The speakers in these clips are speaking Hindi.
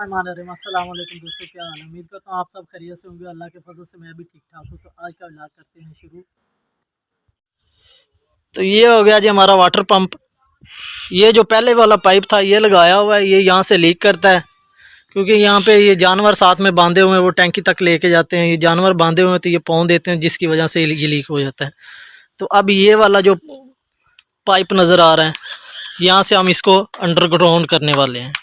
अस्सलाम वालेकुम दोस्तों, क्या हाल है। उम्मीद करता हूँ आप सब खैरियत से होंगे। अल्लाह के फजल से मैं भी ठीक ठाक हूँ। तो आज का व्लॉग करते हैं शुरू। तो ये हो गया जी हमारा वाटर पंप। ये जो पहले वाला पाइप था ये लगाया हुआ है, ये यहाँ से लीक करता है क्योंकि यहाँ पे ये जानवर साथ में बांधे हुए हैं, वो टैंकी तक लेके जाते हैं। ये जानवर बांधे हुए हैं तो ये पौं देते हैं, जिसकी वजह से ये लीक हो जाता है। तो अब ये वाला जो पाइप नज़र आ रहा है, यहाँ से हम इसको अंडरग्राउंड करने वाले हैं।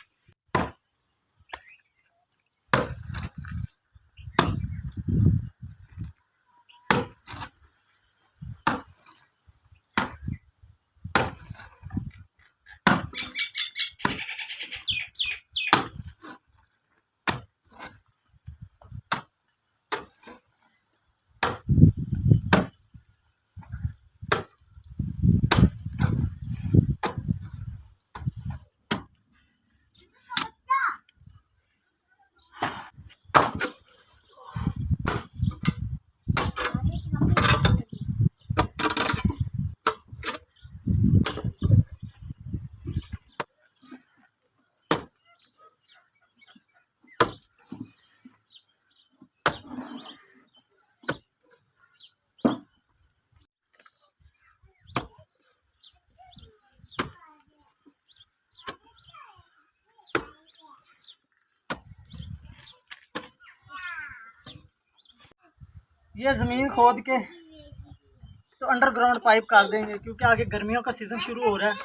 ये ज़मीन खोद के तो अंडरग्राउंड पाइप कर देंगे क्योंकि आगे गर्मियों का सीज़न शुरू हो रहा है।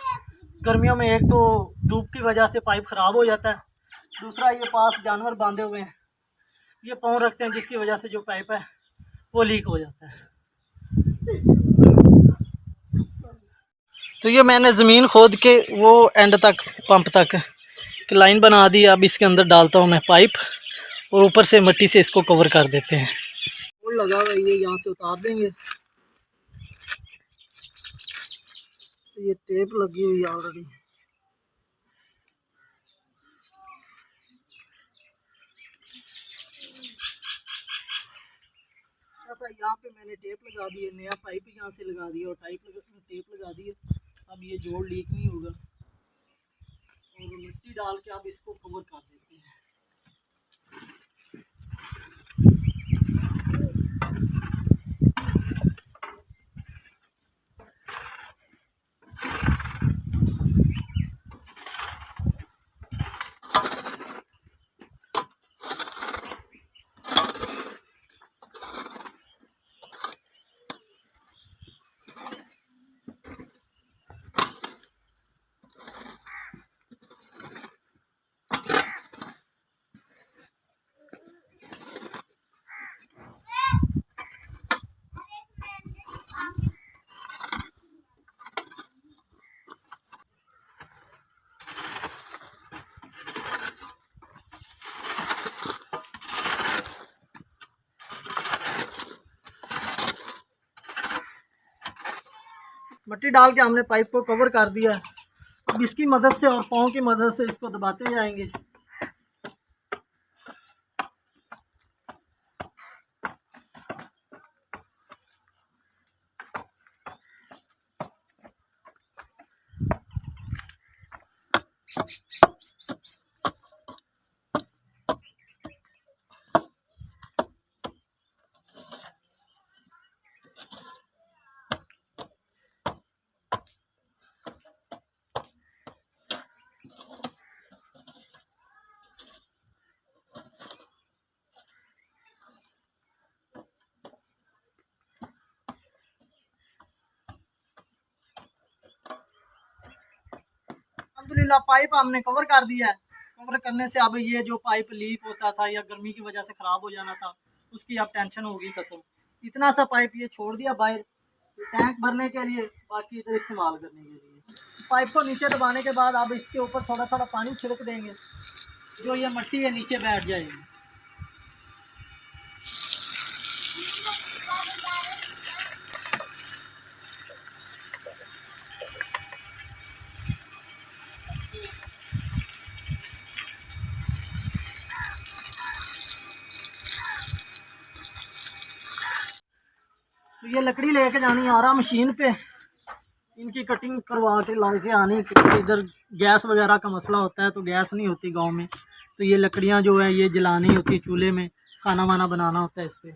गर्मियों में एक तो धूप की वजह से पाइप ख़राब हो जाता है, दूसरा ये पास जानवर बांधे हुए हैं, ये पाँव रखते हैं, जिसकी वजह से जो पाइप है वो लीक हो जाता है। तो ये मैंने ज़मीन खोद के वो एंड तक पंप तक की लाइन बना दी। अब इसके अंदर डालता हूँ मैं पाइप और ऊपर से मिट्टी से इसको कवर कर देते हैं। वो लगा हुआ है, ये यहाँ से उतार देंगे। ये टेप लगी हुई है ऑलरेडी। यहाँ पे मैंने टेप लगा दी है, नया पाइप यहाँ से लगा दिया और टेप लगा दी है। अब ये जोड़ लीक नहीं होगा और मिट्टी डाल के अब इसको कवर कर देते हैं। मिट्टी डाल के हमने पाइप को कवर कर दिया है। अब इसकी मदद से और पाँव की मदद से इसको दबाते जाएंगे। अल्हम्दुलिल्लाह पाइप हमने कवर कर दिया है। कवर करने से अब ये जो पाइप लीक होता था या गर्मी की वजह से ख़राब हो जाना था, उसकी अब टेंशन होगी ख़त्म। इतना सा पाइप ये छोड़ दिया बाहर टैंक भरने के लिए, बाकी इधर इस्तेमाल करने के लिए। पाइप को नीचे दबाने के बाद अब इसके ऊपर थोड़ा थोड़ा पानी छिड़क देंगे, जो ये मिट्टी है नीचे बैठ जाएगी। तो ये लकड़ी लेके जानी आ रहा मशीन पे, इनकी कटिंग करवा के ला के आनी। इधर गैस वगैरह का मसला होता है तो गैस नहीं होती गांव में, तो ये लकड़ियाँ जो है ये जलानी होती है चूल्हे में, खाना वाना बनाना होता है इस पर।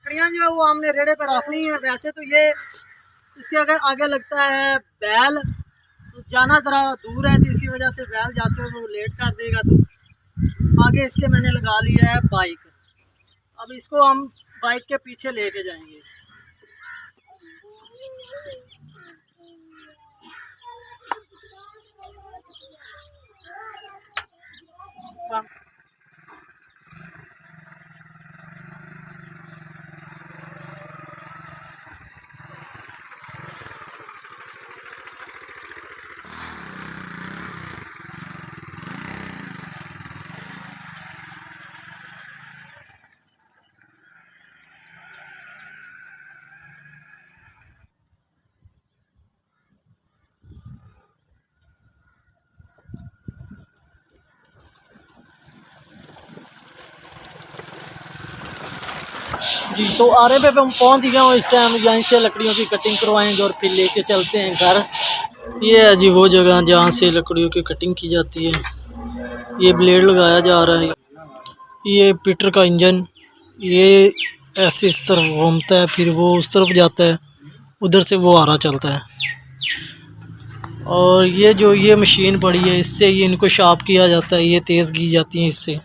लकड़ियाँ जो है वो हमने रेड़े पर रख ली हैं। वैसे तो ये इसके आगे लगता है बैल, तो जाना ज़रा दूर है तो इसी वजह से बैल जाते हो तो लेट कर देगा। तो आगे इसके मैंने लगा लिया है बाइक। अब इसको हम बाइक के पीछे लेके जाएंगे। जी तो आरे पे हम पहुंच गए हूँ इस टाइम। यहीं से लकड़ियों की कटिंग करवाएंगे और फिर लेके चलते हैं घर। ये है जी वो जगह जहाँ से लकड़ियों की कटिंग की जाती है। ये ब्लेड लगाया जा रहा है। ये पीटर का इंजन, ये ऐसे इस तरफ घूमता है, फिर वो उस तरफ जाता है, उधर से वो आरा चलता है। और ये जो ये मशीन पड़ी है इससे ये इनको शार्प किया जाता है, ये तेज़ की जाती है इससे।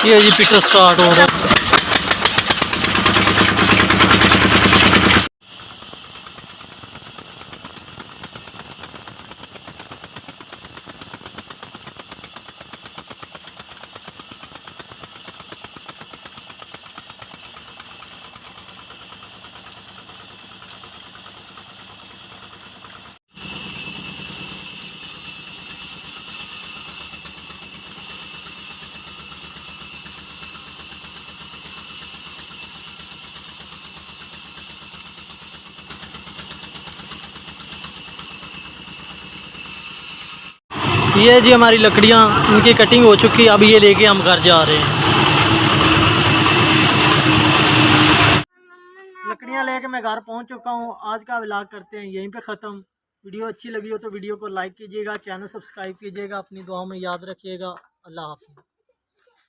ये जी पीटर स्टार्ट हो रहा है। ये जी हमारी लकड़ियाँ इनकी कटिंग हो चुकी है। अब ये लेके हम घर जा रहे हैं। लकड़ियाँ लेके मैं घर पहुंच चुका हूँ। आज का व्लॉग करते हैं यहीं पे ख़त्म। वीडियो अच्छी लगी हो तो वीडियो को लाइक कीजिएगा, चैनल सब्सक्राइब कीजिएगा, अपनी दुआ में याद रखिएगा। अल्लाह हाफिज़।